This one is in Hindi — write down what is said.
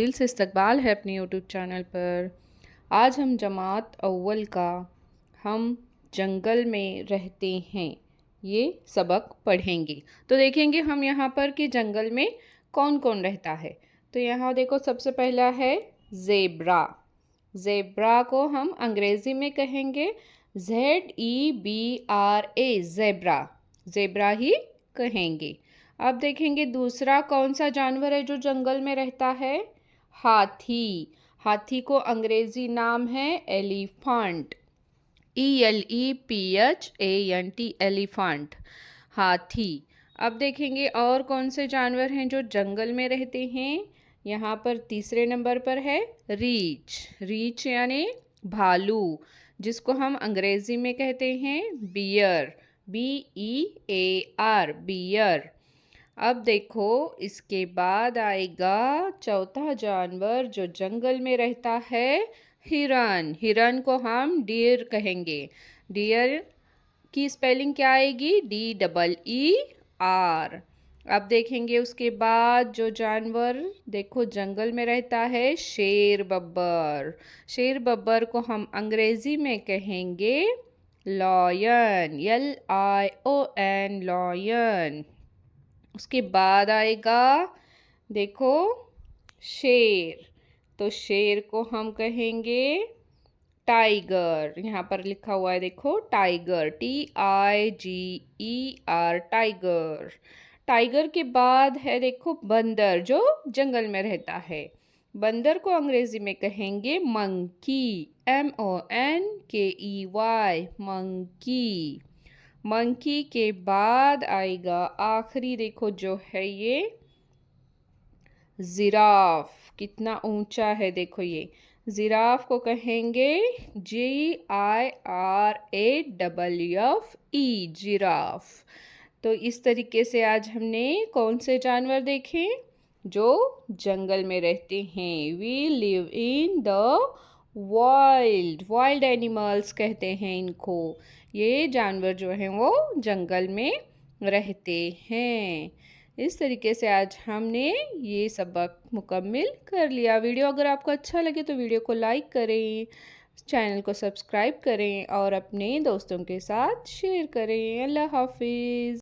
दिल से इस्तकबाल है अपने यूट्यूब चैनल पर। आज हम जमात अव्वल का हम जंगल में रहते हैं ये सबक पढ़ेंगे। तो देखेंगे हम यहाँ पर कि जंगल में कौन कौन रहता है। तो यहाँ देखो सबसे पहला है ज़ेब्रा। ज़ेब्रा को हम अंग्रेज़ी में कहेंगे ZEBRA, ज़ेब्रा। ज़ेब्रा ही कहेंगे। अब देखेंगे दूसरा कौन सा जानवर है जो जंगल में रहता है। हाथी। हाथी को अंग्रेजी नाम है एलिफेंट। ELEPHANT, एलिफेंट, हाथी। अब देखेंगे और कौन से जानवर हैं जो जंगल में रहते हैं। यहाँ पर तीसरे नंबर पर है रीछ। रीछ यानी भालू, जिसको हम अंग्रेजी में कहते हैं बियर, BEAR, बियर। अब देखो इसके बाद आएगा चौथा जानवर जो जंगल में रहता है, हिरन। हिरन को हम डियर कहेंगे। डियर की स्पेलिंग क्या आएगी, DEER। अब देखेंगे उसके बाद जो जानवर देखो जंगल में रहता है, शेर बब्बर। शेर बब्बर को हम अंग्रेजी में कहेंगे लॉयन, LION, लॉयन। उसके बाद आएगा देखो शेर। तो शेर को हम कहेंगे टाइगर। यहाँ पर लिखा हुआ है देखो टाइगर, TIGER, टाइगर। टाइगर के बाद है देखो बंदर जो जंगल में रहता है। बंदर को अंग्रेजी में कहेंगे मंकी, MONKEY, मंकी। मंकी के बाद आएगा आखिरी देखो जो है ये जिराफ। कितना ऊंचा है देखो ये। जिराफ को कहेंगे GIRAFFE, जिराफ। तो इस तरीके से आज हमने कौन से जानवर देखे जो जंगल में रहते हैं। We live in the wild, wild animals कहते हैं इनको। ये जानवर जो हैं वो जंगल में रहते हैं। इस तरीके से आज हमने ये सबक मुकम्मिल कर लिया। वीडियो अगर आपको अच्छा लगे तो वीडियो को लाइक करें, चैनल को सब्सक्राइब करें और अपने दोस्तों के साथ शेयर करें। अल्लाह हाफिज़।